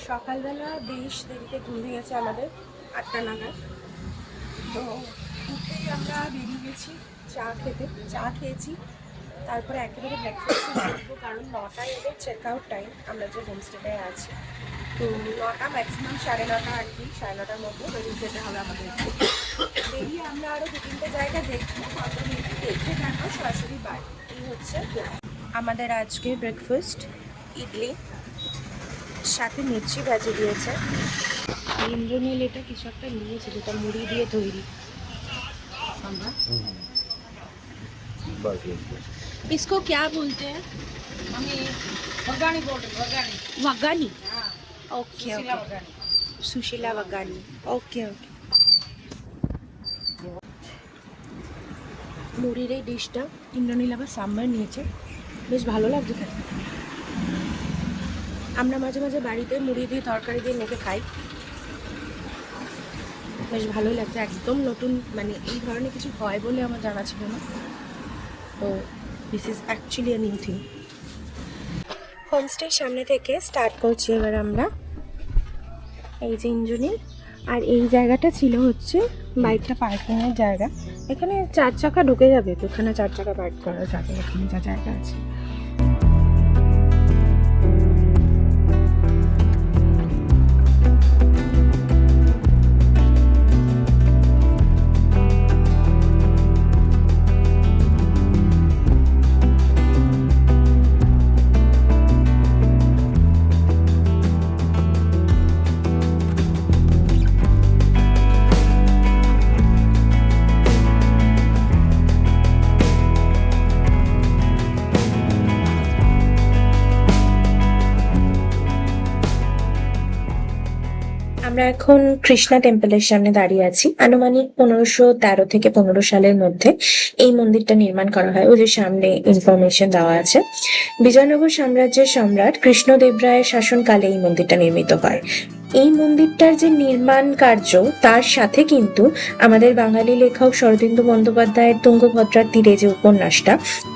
সকালবেলা বেশ দেরিতে ঘুম ভেঙেছে আমাদের, 8টা নাগাদ। তো উঠেই আমরা বেরিয়ে গেছি চা খেতে, চা খেয়েছি। তারপরে একেবারে ব্রেকফাস্ট করবো, কারণ 9টায় এদের চেক আউট টাইম আমরা যে হোমস্টেতে আছি। তো 9টা ম্যাক্সিমাম 9:30 আর কি, 9:30টার মধ্যে বেরিয়ে যেতে হবে আমাদের। বেরিয়ে আমরা আরও 2-3টে জায়গা দেখবো, আমরা দেখে তারপর সরাসরি বাড়ি। এই হচ্ছে আমাদের আজকে ব্রেকফাস্ট। ইডলি, সাথে মির্চি ভাজি দিয়েছে। ইন্দ্রনীল এটা কিছু একটা নিয়েছে, যেটা মুড়ি দিয়ে তৈরি। আমরা इसको क्या बोलते हैं? वगानी बोल रहे, वगानी। वगानी। हाँ, ओके सुशीला ओके, वगानी। सुशीला वगानी। Okay okay. মুড়ির এই ডিশটা ইন্দ্রনীল আবার সাম্বার নিয়েছে, বেশ ভালো লাগছে খেতে। আমরা মাঝে মাঝে বাড়িতে মুড়ি দিয়ে তরকারি দিয়ে মেখে খাই, বেশ ভালোই লাগছে। একদম নতুন, মানে এই ধরনের কিছু হয় বলে আমার জানা ছিল না। তো this is actually a new thing. হোমস্টের সামনে থেকে স্টার্ট করছি এবার আমরা। এই যে ইঞ্জিনিয়ার, আর এই জায়গাটা ছিল হচ্ছে বাইকটা পার্কিংয়ের জায়গা। এখানে 4 চাকা ঢুকে যাবে, তো এখানে 4 চাকা পার্ক করা যাবে, এখানে যা জায়গা আছে। আমরা এখন কৃষ্ণা টেম্পলের সামনে দাঁড়িয়ে আছি। আনুমানিক 1513 থেকে 15 সালের মধ্যে এই মন্দিরটা নির্মাণ করা হয়। ওই যে সামনে ইনফরমেশন দেওয়া আছে। বিজয়নগর সাম্রাজ্যের সম্রাট কৃষ্ণদেবরায়ের শাসনকালে এই মন্দিরটা নির্মিত হয়। এই মন্দিরটার যে নির্মাণ কার্য, তার সাথে কিন্তু আমাদের বাঙালি লেখক শরদিন্দু বন্দ্যোপাধ্যায়ের তুঙ্গভদ্রার তীরে যে উপন্যাসটা,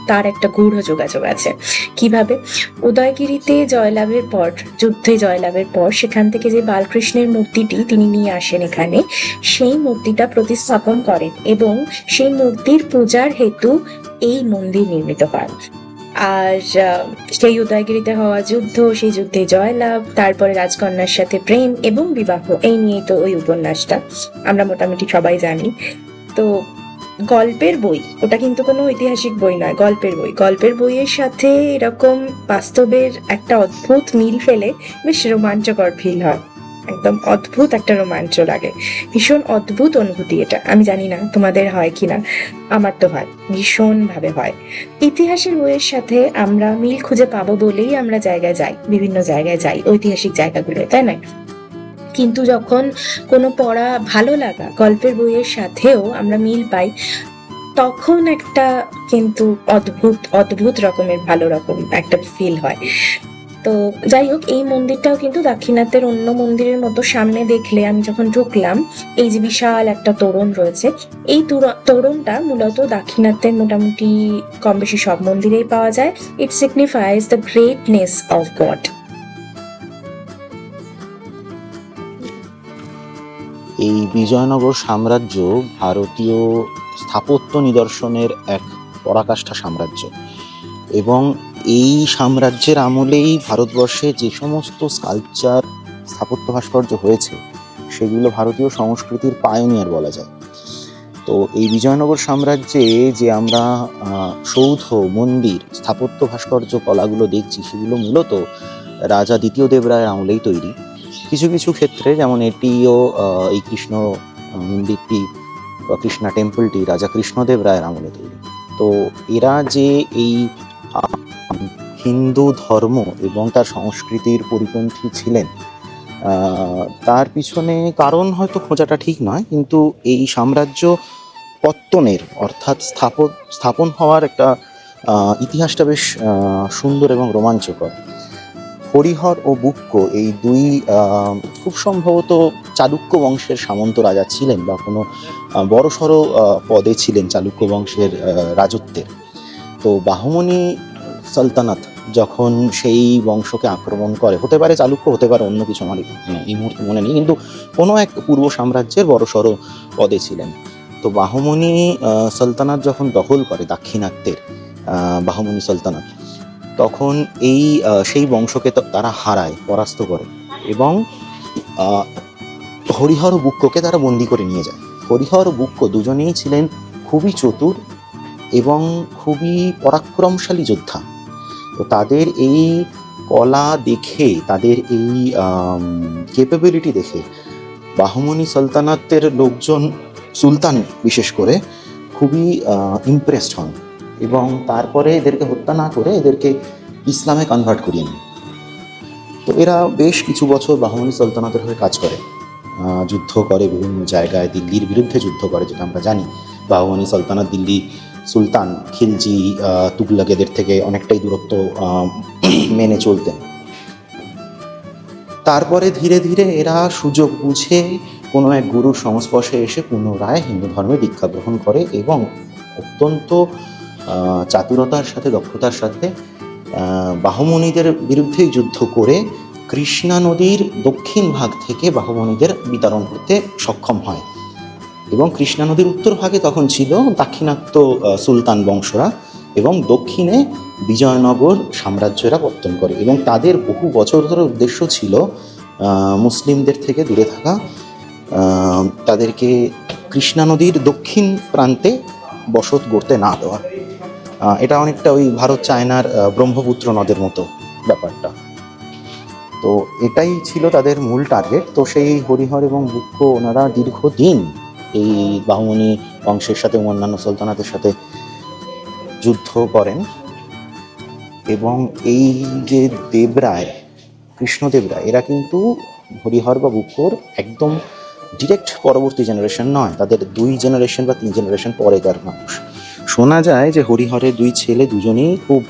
তার একটা গূঢ় যোগাযোগ আছে। কিভাবে? উদয়গিরিতে জয়লাভের পর, যুদ্ধে জয়লাভের পর সেখান থেকে যে বালকৃষ্ণের মূর্তিটি তিনি নিয়ে আসেন এখানে, সেই মূর্তিটা প্রতিস্থাপন করেন এবং সেই মূর্তির পূজার হেতু এই মন্দির নির্মিত হয়। আর সেই উদয়গিরিতে হওয়া যুদ্ধ, সেই যুদ্ধে জয়লাভ, তারপরে রাজকন্যার সাথে প্রেম এবং বিবাহ, এই নিয়েই তো ওই উপন্যাসটা, আমরা মোটামুটি সবাই জানি। তো গল্পের বই, ওটা কিন্তু কোনো ঐতিহাসিক বই নয়, গল্পের বই। গল্পের বইয়ের সাথে এরকম বাস্তবের একটা অদ্ভুত মিল ফেলে বেশ রোমাঞ্চকর ফিল হয়। একদম অদ্ভুত একটা রোমাঞ্চ লাগে, ভীষণ অদ্ভুত অনুভূতি এটা। আমি জানি না তোমাদের হয় কিনা, আমার তো হয়, ভীষণ ভাবে হয়। ইতিহাসের বইয়ের সাথে আমরা মিল খুঁজে পাবো বলেই আমরা জায়গায় যাই, বিভিন্ন জায়গায় যাই ঐতিহাসিক জায়গাগুলো, তাই না? কিন্তু যখন কোনো পড়া ভালো লাগা গল্পের বইয়ের সাথেও আমরা মিল পাই, তখন একটা কিন্তু অদ্ভুত অদ্ভুত রকমের ভালো রকম একটা ফিল হয়। তো যাই হোক, এই মন্দিরটাও কিন্তু দাক্ষিণাত্যের অন্য মন্দিরের মতো। সামনে দেখলে, আমি যখন ঢুকলাম, এই যে বিশাল একটা তোরণ রয়েছে, এই তোরণটা মূলত দাক্ষিণাত্যের মোটামুটি কম বেশি সব মন্দিরেই পাওয়া যায়। It signifies the greatness of God. এই বিজয়নগর সাম্রাজ্য ভারতীয় স্থাপত্য নিদর্শনের এক পরাকাষ্ঠা সাম্রাজ্য, এবং এই সাম্রাজ্যের আমলেই ভারতবর্ষে যে সমস্ত স্কাল্পচার, স্থাপত্য ভাস্কর্য হয়েছে, সেগুলো ভারতীয় সংস্কৃতির পায়োনিয়ার বলা যায়। তো এই বিজয়নগর সাম্রাজ্যে যে আমরা সৌধ, মন্দির, স্থাপত্য ভাস্কর্য কলাগুলো দেখছি, সেগুলো মূলত রাজা দ্বিতীয় দেবরায়ের আমলেই তৈরি। কিছু কিছু ক্ষেত্রে, যেমন এটিও, এই কৃষ্ণ মন্দিরটি বা কৃষ্ণা টেম্পলটি রাজা কৃষ্ণদেব রায়ের আমলে তৈরি। তো এরা যে এই হিন্দু ধর্ম এবং তার সংস্কৃতির পরিপন্থী ছিলেন, তার পিছনে কারণ হয়তো খোঁজাটা ঠিক নয়, কিন্তু এই সাম্রাজ্য পত্তনের, অর্থাৎ স্থাপন হওয়ার একটা ইতিহাসটা বেশ সুন্দর এবং রোমাঞ্চকর। হরিহর ও বুক্ক, এই দুই খুব সম্ভবত চালুক্য বংশের সামন্ত রাজা ছিলেন, বা কোনো বড়সড় পদে ছিলেন চালুক্য বংশের রাজত্বের। তো বাহমনি সালতানাত যখন সেই বংশকে আক্রমণ করে, হতে পারে চালুক্য, হতে পারে অন্য কিছু, আমার এই মুহূর্তে মনে নেই, কিন্তু কোনো এক পূর্ব সাম্রাজ্যের বড়সড় পদে ছিলেন। তো বাহমনি সালতানাত যখন দখল করে দাক্ষিণাত্যের বাহমনি সালতানাত, তখন এই সেই বংশকে তারা হারায়, পরাস্ত করে, এবং হরিহর ও বুক্ককে তারা বন্দি করে নিয়ে যায়। হরিহর ও বুক্ক দুজনেই ছিলেন খুবই চতুর এবং খুবই পরাক্রমশালী যোদ্ধা। তো তাদের এই কলা দেখে, তাদের এই ক্যাপাবিলিটি দেখে বাহমনি সালতানাতের লোকজন, সুলতান বিশেষ করে, খুবই ইমপ্রেসড হন এবং তারপরে এদেরকে হত্যা না করে এদেরকে ইসলামে কনভার্ট করিয়ে নেন। তো এরা বেশ কিছু বছর বাহমনি সালতানাতের হয়ে কাজ করে, যুদ্ধ করে বিভিন্ন জায়গায়, দিল্লির বিরুদ্ধে যুদ্ধ করে, যেটা আমরা জানি। বাহমনি সালতানাত দিল্লি সুলতান খিলজি তুগলক এদের থেকে অনেকটাই দূরত্ব মেনে চলতেন। তারপরে ধীরে ধীরে এরা সুযোগ বুঝে কোনো এক গুরুর সংস্পর্শে এসে পুনরায় হিন্দু ধর্মে দীক্ষা গ্রহণ করে এবং অত্যন্ত চাতুরতার সাথে, দক্ষতার সাথে বাহমনিদের বিরুদ্ধেই যুদ্ধ করে কৃষ্ণা নদীর দক্ষিণ ভাগ থেকে বাহমনিদের বিতরণ করতে সক্ষম হয়। এবং কৃষ্ণা নদীর উত্তর ভাগে তখন ছিল দাক্ষিণাত্য সুলতান বংশরা, এবং দক্ষিণে বিজয়নগর সাম্রাজ্যেরা পত্তন করে। এবং তাদের বহু বছর ধরে উদ্দেশ্য ছিল মুসলিমদের থেকে দূরে থাকা, তাদেরকে কৃষ্ণা নদীর দক্ষিণ প্রান্তে বসত গড়তে না দেওয়া। এটা অনেকটা ওই ভারত চায়নার ব্রহ্মপুত্র নদের মতো ব্যাপারটা। তো এটাই ছিল তাদের মূল টার্গেট। তো সেই হরিহর এবং বুক্ক ওনারা দীর্ঘদিন এই বাহমনি বংশের সাথে অন্যান্য সুলতানাতের সাথে যুদ্ধ করেন। এবং এই যে দেবরায়, কৃষ্ণদেবরায়, এরা কিন্তু হরিহর বা বুক্কর একদম ডিরেক্ট পরবর্তী জেনারেশন নয়, তাদের 2 জেনারেশন বা 3 জেনারেশন পরেকার মানুষ। শোনা যায় যে হরিহরের 2 ছেলে দুজনেই খুব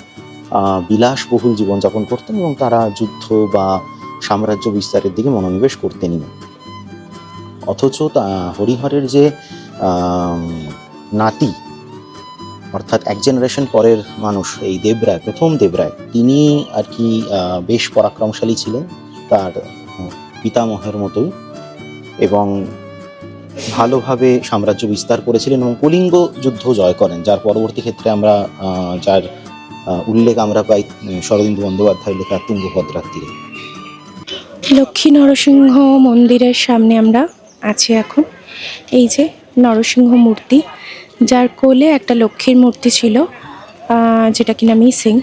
বিলাসবহুল জীবনযাপন করতেন এবং তারা যুদ্ধ বা সাম্রাজ্য বিস্তারের দিকে মনোনিবেশ করতেনই না। অথচ হরিহরের যে নাতি, অর্থাৎ 1 জেনারেশন পরের মানুষ, এই দেবরায়, প্রথম দেবরায়, তিনি আর কি বেশ পরাক্রমশালী ছিলেন তার পিতামহের মতোই, এবং ভালোভাবে সাম্রাজ্য বিস্তার করেছিলেন এবং কলিঙ্গ যুদ্ধ জয় করেন, যার পরবর্তী ক্ষেত্রে আমরা যার উল্লেখ আমরা পাই শরদিন্দু বন্দ্যোপাধ্যায়ের লেখা তুঙ্গভদ্রার তীরে। লক্ষ্মী নরসিংহ মন্দিরের সামনে আমরা আছি এখন। এই যে নরসিংহ মূর্তি, যার কোলে একটা লক্ষ্মীর মূর্তি ছিল, যেটা কিনা মিসিং।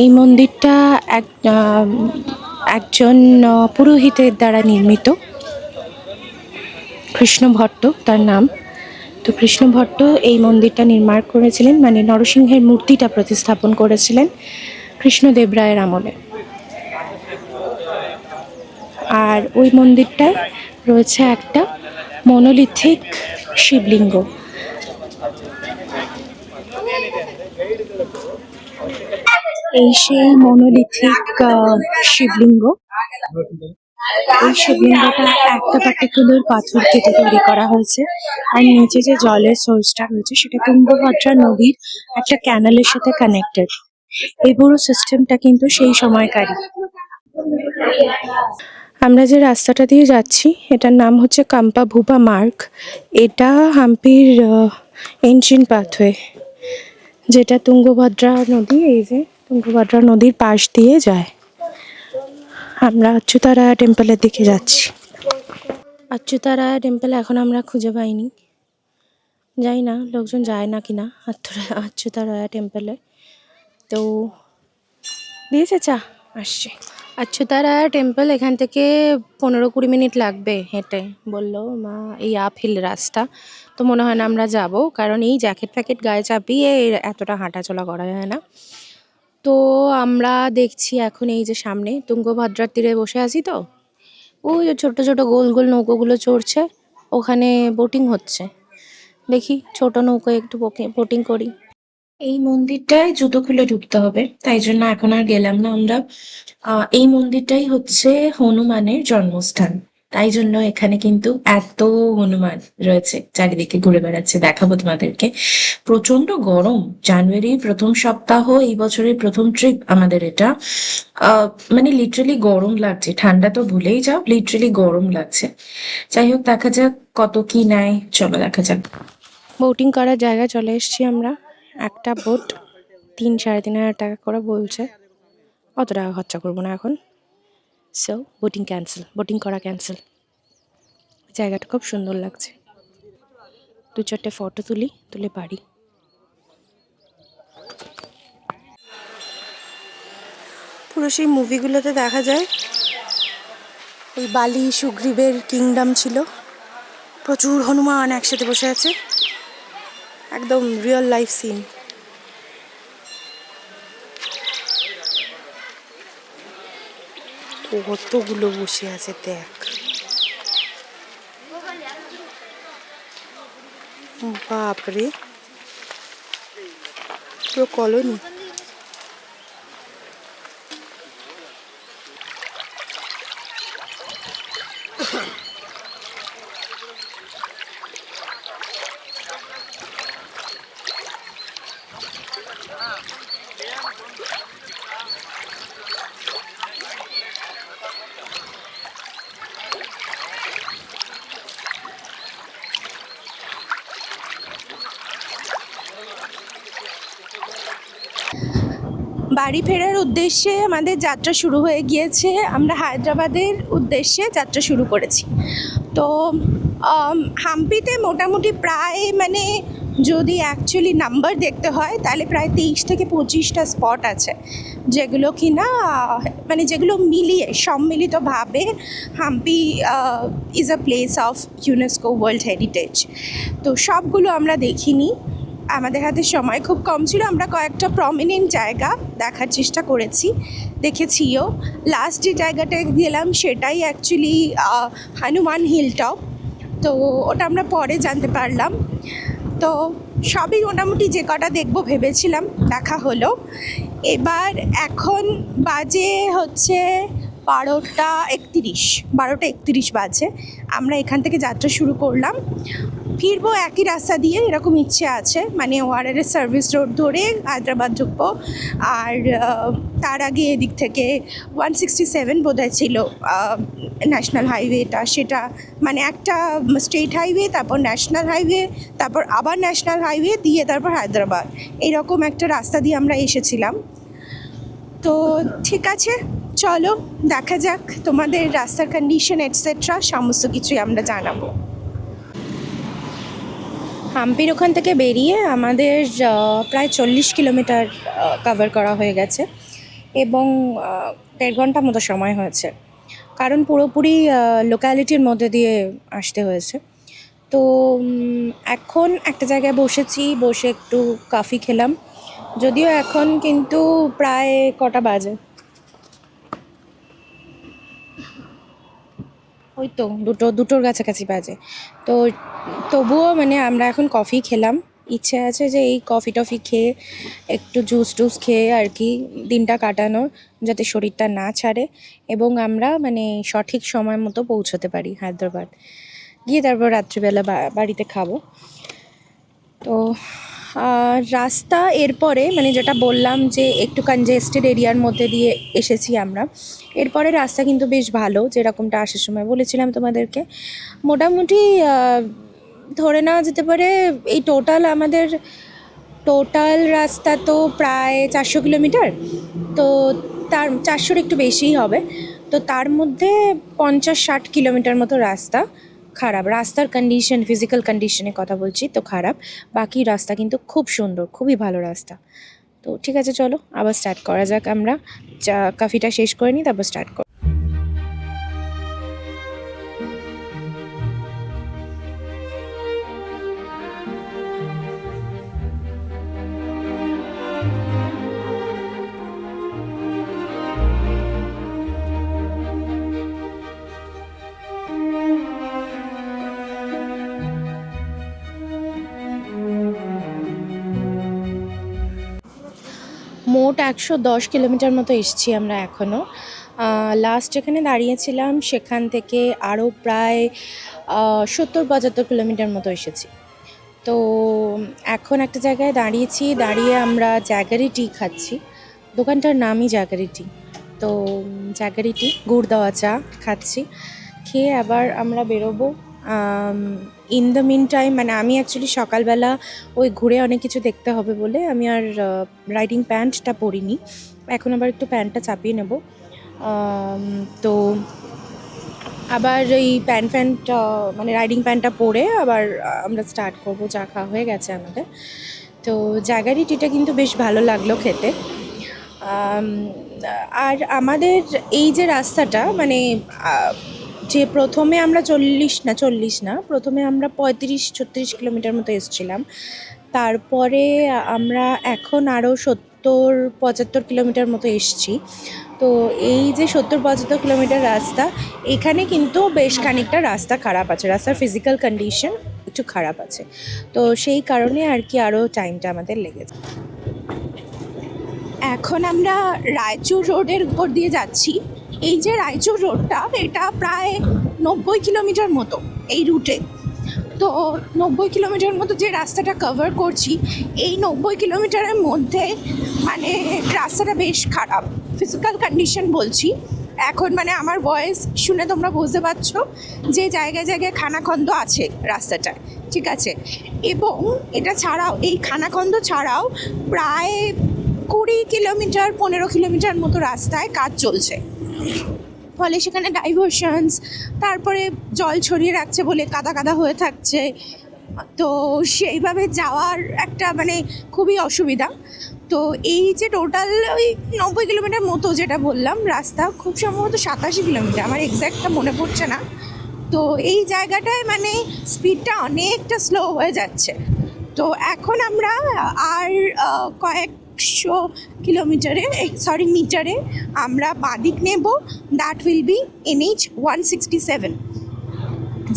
এই মন্দিরটা একজন পুরোহিতের দ্বারা নির্মিত, কৃষ্ণ ভট্ট তার নাম। তো কৃষ্ণ ভট্ট এই মন্দিরটা নির্মাণ করেছিলেন, মানে নরসিংহের মূর্তিটা প্রতিস্থাপন করেছিলেন কৃষ্ণদেবরায়ের আমলে। আর ওই মন্দিরটায় রয়েছে একটা মনোলিথিক শিবলিঙ্গ। এই সেই মনোলিথিক শিবলিঙ্গ। এই শিবলিঙ্গটা একটা পার্টিকুলার পাথর কেটে তৈরি করা হয়েছে, আর নিচে যে জলের সোর্সটা রয়েছে সেটা তুঙ্গভদ্রা নদীর একটা ক্যানেলের সাথে কানেক্টেড। এই পুরো সিস্টেমটা কিন্তু সেই সময়কারই। আমরা যে রাস্তাটা দিয়ে যাচ্ছি এটার নাম হচ্ছে কাম্পা ভুপা মার্গ। এটা হাম্পির এনশিয়েন্ট পাথওয়ে, যেটা তুঙ্গভদ্রা নদী, এই যে তুঙ্গভদ্রা নদীর পাশ দিয়ে যায়। আমরা অচ্যুতারায়া টেম্পলের দিকে যাচ্ছি। অচ্যুতারায়া টেম্পল এখন আমরা খুঁজে পাইনি, যাই না লোকজন যায় না কিনা অচ্যুতারায়া টেম্পলে। তো দিয়েছে চা, আসছে। অচ্যুতারায়া টেম্পল এখান থেকে 15-20 মিনিট লাগবে হেঁটে, বললো মা। এই আপহিল রাস্তা, তো মনে হয় না আমরা যাব, কারণ এই জ্যাকেট ফ্যাকেট গায়ে চাপিয়ে এতটা হাঁটাচলা করা যায় না। তো আমরা দেখছি এখন এই যে সামনে তুঙ্গভদ্রার তীরে বসে আছি, তো ওই যে ছোট ছোট গোল গোল নৌকোগুলো চড়ছে, ওখানে বোটিং হচ্ছে। দেখি ছোট নৌকো একটু বোটিং করি। এই মন্দিরটায় জুতো খুলে ঢুকতে হবে, তাই জন্য এখন আর গেলাম না আমরা। এই মন্দিরটাই হচ্ছে হনুমানের জন্মস্থান। তাই জন্য এখানে কিন্তু এত হনুমান রয়েছে, চারিদিকে ঘুরে বেড়াচ্ছে, দেখাবো তোমাদেরকে। প্রচন্ড গরম, জানুয়ারির প্রথম সপ্তাহ, এই বছরের প্রথম ট্রিপ আমাদের এটা। আহ মানে লিটারালি গরম লাগছে, ঠান্ডা তো ভুলেই যাও, লিটারালি গরম লাগছে। যাই হোক, দেখা যাক কত কি নেয়, চলো দেখা যাক। বোটিং করার জায়গায় চলে এসেছি আমরা। একটা বোট 3-3.5 হাজার টাকা করে বলছে, অত টাকা খরচা করবো না এখন। সো বোটিং ক্যান্সেল, বোটিং করা ক্যান্সেল। জায়গাটা খুব সুন্দর লাগছে, 2-4টে ফটো তুলে বাড়ি। পুরো সেই মুভিগুলোতে দেখা যায় ওই বালি সুগ্রীবের কিংডম ছিল, প্রচুর হনুমান একসাথে বসে আছে, একদম রিয়েল লাইফ সিন। কতগুলো বসে আছে দেখ, বাপরে পুরো কলোনি। বাড়ি ফেরার উদ্দেশ্যে আমাদের যাত্রা শুরু হয়ে গিয়েছে, আমরা হায়দ্রাবাদের উদ্দেশ্যে যাত্রা শুরু করেছি। তো হাম্পিতে মোটামুটি প্রায় মানে যদি অ্যাকচুয়ালি নাম্বার দেখতে হয় তাহলে প্রায় 23 থেকে 25টা স্পট আছে, যেগুলো কি না মানে যেগুলো মিলিয়ে সম্মিলিতভাবে Hampi is a place of UNESCO world heritage. তো সবগুলো আমরা দেখিনি, আমাদের হাতে সময় খুব কম ছিল, আমরা কয়েকটা প্রমিনেন্ট জায়গা দেখার চেষ্টা করেছি, দেখেছিও। লাস্ট যে জায়গাটায় গেলাম সেটাই অ্যাকচুয়ালি হনুমান হিল টপ, তো ওটা আমরা পরে জানতে পারলাম। তো সবই মোটামুটি যে কটা দেখবো ভেবেছিলাম দেখা হলো। এবার এখন বাজে হচ্ছে 12টা 31 বাজে। আমরা এখান থেকে যাত্রা শুরু করলাম, ফিরবো একই রাস্তা দিয়ে, এরকম ইচ্ছে আছে, মানে ওয়ারের সার্ভিস রোড ধরে হায়দ্রাবাদ ঢুকবো। আর তার আগে এদিক থেকে 167 বোধহয় ছিল ন্যাশনাল হাইওয়েটা, সেটা মানে একটা স্টেট হাইওয়ে, তারপর ন্যাশনাল হাইওয়ে, তারপর আবার ন্যাশনাল হাইওয়ে দিয়ে তারপর হায়দ্রাবাদ, এইরকম একটা রাস্তা দিয়ে আমরা এসেছিলাম। তো ঠিক আছে, চলো দেখা যাক, তোমাদের রাস্তার কন্ডিশন এটসেট্রা সমস্ত কিছুই আমরা জানাবো। হাম্পির ওখান থেকে বেরিয়ে আমাদের প্রায় 40 কিলোমিটার কভার করা হয়ে গেছে এবং 1.5 ঘন্টা মতো সময় হয়েছে, কারণ পুরোপুরি লোকালিটির মধ্যে দিয়ে আসতে হয়েছে। তো এখন একটা জায়গায় বসেছি, বসে একটু কফি খেলাম, যদিও এখন কিন্তু প্রায় কটা বাজে, ওই তো দুটোর কাছাকাছি বাজে। তো তবুও মানে আমরা এখন কফি খেলাম, ইচ্ছে আছে যে এই কফি টফি খেয়ে একটু জুস টুস খেয়ে আর কি দিনটা কাটানোর, যাতে শরীরটা না ছাড়ে এবং আমরা মানে সঠিক সময় মতো পৌঁছতে পারি হায়দ্রাবাদ গিয়ে, তারপর রাত্রিবেলা বাড়িতে খাবো। তো রাস্তা এরপরে মানে যেটা বললাম যে একটু কনজেস্টেড এরিয়ার মধ্যে দিয়ে এসেছি আমরা, এরপরে রাস্তা কিন্তু বেশ ভালো, যেরকমটা আসার সময় বলেছিলাম তোমাদেরকে। মোটামুটি ধরে নেওয়া যেতে পারে এই টোটাল রাস্তা তো প্রায় 400 কিলোমিটার, তো তার 400-র একটু বেশিই হবে। তো তার মধ্যে 50-60 কিলোমিটার মতো রাস্তা খারাপ, রাস্তার কন্ডিশন, ফিজিক্যাল কন্ডিশনের কথা বলছি, তো খারাপ। বাকি রাস্তা কিন্তু খুব সুন্দর, খুবই ভালো রাস্তা। তো ঠিক আছে, চলো আবার স্টার্ট করা যাক, আমরা কফিটা শেষ করে নিই, তারপর স্টার্ট করি। মোট 110 কিলোমিটার মতো এসেছি আমরা এখনও। লাস্ট যেখানে দাঁড়িয়েছিলাম সেখান থেকে আরও প্রায় 70-75 কিলোমিটার মতো এসেছি। তো এখন একটা জায়গায় দাঁড়িয়ে আমরা জ্যাগারি টি খাচ্ছি। দোকানটার নামই জ্যাগারি টি। তো জ্যাগারি টি গুড় দেওয়া চা খাচ্ছি, খেয়ে আবার আমরা বেরোবো। ইন দ্য মিন টাইম মানে আমি অ্যাকচুয়ালি সকালবেলা ওই ঘুরে অনেক কিছু দেখতে হবে বলে আমি আর রাইডিং প্যান্টটা পরিনি, এখন আবার একটু প্যান্টটা চাপিয়ে নেব। তো আবার এই প্যান্ট মানে রাইডিং প্যান্টটা পরে আবার আমরা স্টার্ট করব। চা খাওয়া হয়ে গেছে আমাদের। তো জ্যাগারি টিটা কিন্তু বেশ ভালো লাগলো খেতে। আর আমাদের এই যে রাস্তাটা মানে যে প্রথমে আমরা 40 না, প্রথমে আমরা 35-36 কিলোমিটার মতো এসেছিলাম, তারপরে আমরা এখন আরও 70-75 কিলোমিটার মতো এসছি। তো এই যে 70-75 কিলোমিটার রাস্তা, এখানে কিন্তু বেশ খানিকটা রাস্তা খারাপ আছে, রাস্তার ফিজিক্যাল কন্ডিশন একটু খারাপ আছে। তো সেই কারণে আর কি আরও টাইমটা আমাদের লেগেছে। এখন আমরা রায়চুর রোডের উপর দিয়ে যাচ্ছি। এই যে রায়চুর রোডটা, এটা প্রায় 90 কিলোমিটার মতো এই রুটে। তো 90 কিলোমিটার মতো যে রাস্তাটা কভার করছি, এই 90 কিলোমিটারের মধ্যে মানে রাস্তাটা বেশ খারাপ ফিজিক্যাল কন্ডিশন বলছি। এখন মানে আমার ভয়েস শুনে তোমরা বুঝতে পারছো যে জায়গায় জায়গায় খানাখন্দ আছে রাস্তাটায়, ঠিক আছে। এবং এটা ছাড়াও, এই খানাখন্দ ছাড়াও প্রায় 20 কিলোমিটার 15 কিলোমিটার মতো রাস্তায় কাজ চলছে, ফলে সেখানে ডাইভারশনস, তারপরে জল ছড়িয়ে রাখছে বলে কাদা কাদা হয়ে থাকছে। তো সেইভাবে যাওয়ার একটা মানে খুবই অসুবিধা। তো এই যে টোটাল ওই 90 কিলোমিটার মতো যেটা বললাম রাস্তা, খুব সম্ভবত 87 কিলোমিটার, আমার এক্স্যাক্টটা মনে পড়ছে না। তো এই জায়গাটায় মানে স্পিডটা অনেকটা স্লো হয়ে যাচ্ছে। তো এখন আমরা আর কয়েকশো কিলোমিটারে মিটারে আমরা বাঁদিক নেব। দ্যাট উইল বি NH 167,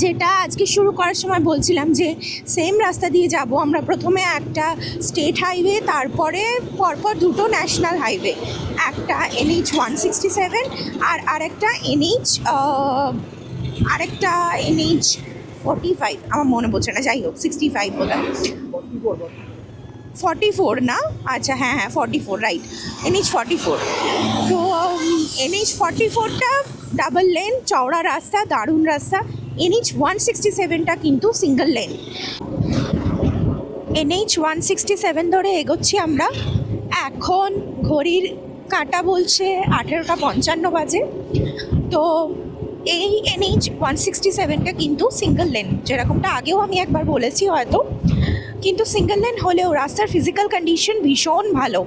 যেটা আজকে শুরু করার সময় বলছিলাম যে সেম রাস্তা দিয়ে যাব আমরা। প্রথমে একটা স্টেট হাইওয়ে, তারপরে পরপর দুটো ন্যাশনাল হাইওয়ে, একটা NH 167 আর আরেকটা NH 45, আমার মনে পড়ছে না, যাই হোক 65 বোধ হয়, 44 না, আচ্ছা হ্যাঁ 44, রাইট, NH 44। তো NH 44টা ডাবল লেন চওড়া রাস্তা, দারুণ রাস্তা। NH 167টা কিন্তু সিঙ্গল লেন। NH 167 ধরে এগোচ্ছি আমরা। এখন ঘড়ির কাঁটা বলছে 18:55 বাজে। তো এই NH 167টা কিন্তু সিঙ্গল লেন, যেরকমটা আগেও আমি একবার বলেছি হয়তো, কিন্তু সিঙ্গল লেন হলেও রাস্তার ফিজিক্যাল কন্ডিশন ভীষণ ভালো।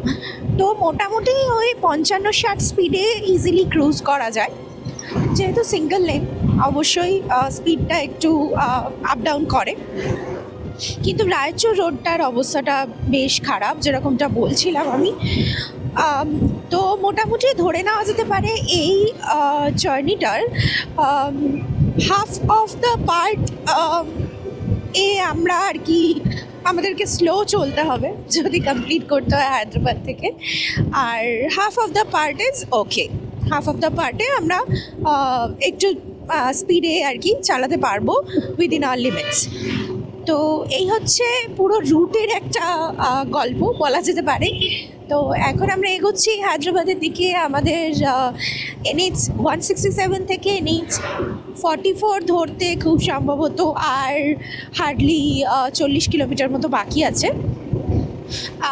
তো মোটামুটি ওই 55-60 স্পিডে ইজিলি ক্রুজ করা যায়। যেহেতু সিঙ্গল লেন অবশ্যই স্পিডটা একটু আপ ডাউন করে, কিন্তু রায়চুর রোডটার অবস্থাটা বেশ খারাপ যেরকমটা বলছিলাম আমি। তো মোটামুটি ধরে নেওয়া যেতে পারে এই জার্নিটার হাফ অফ দ্য পার্ট আমরা আর কি আমাদেরকে স্লো চলতে হবে যদি কমপ্লিট করতে হয় হায়দ্রাবাদ থেকে। আর half of the part is okay, half of the পার্টে আমরা একটু স্পিডে আর কি চালাতে পারবো উইদিন আওয়ার লিমিটস। তো এই হচ্ছে পুরো রুটের একটা গল্প বলা যেতে পারে। তো এখন আমরা এগোচ্ছি হায়দ্রাবাদের দিকে। আমাদের NH 167 থেকে NH 44 ধরতে খুব সম্ভবত আর হার্ডলি 40 কিলোমিটার মতো বাকি আছে।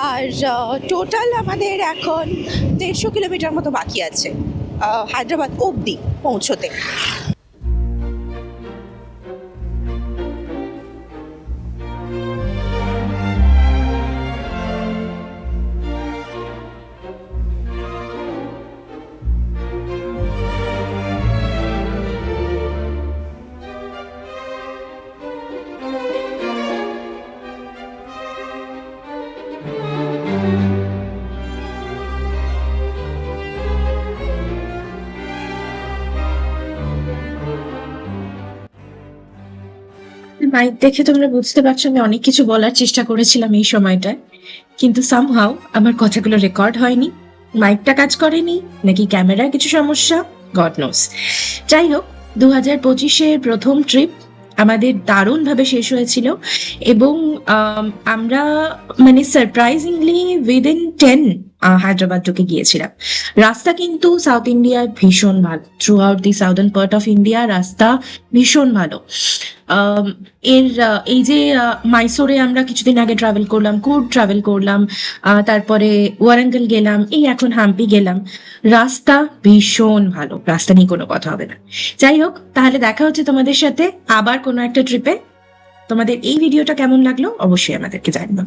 আর টোটাল আমাদের এখন 150 কিলোমিটার মতো বাকি আছে হায়দ্রাবাদ অবধি পৌঁছতে। মাইক দেখে তোমরা বুঝতে পারছো আমি অনেক কিছু বলার চেষ্টা করেছিলাম এই সময়টায়, কিন্তু সামহাও আমার কথাগুলো রেকর্ড হয়নি। মাইকটা কাজ করেনি, নাকি ক্যামেরার কিছু সমস্যা, গড নোস। যাই হোক, 2025-এর প্রথম ট্রিপ আমাদের দারুণভাবে শেষ হয়েছিল এবং আমরা মানে সারপ্রাইজিংলি উইদিন 10 হায়দ্রাবাদ ঢুকে গিয়েছিলাম। রাস্তা কিন্তু সাউথ ইন্ডিয়ার ভীষণ ভালো, through out the southern part of India রাস্তা ভীষণ ভালো। এই যে মাইসোরে আমরা কিছুদিন আগে ট্রাভেল করলাম, কুর্গ ট্রাভেল করলাম, তারপরে ওয়ারাঙ্গল গেলাম, এই এখন হাম্পি গেলাম, রাস্তা ভীষণ ভালো, রাস্তা নিয়ে কোনো কথা হবে না। যাই হোক, তাহলে দেখা হচ্ছে তোমাদের সাথে আবার কোনো একটা ট্রিপে। তোমাদের এই ভিডিওটা কেমন লাগলো অবশ্যই আমাদেরকে জানাবে।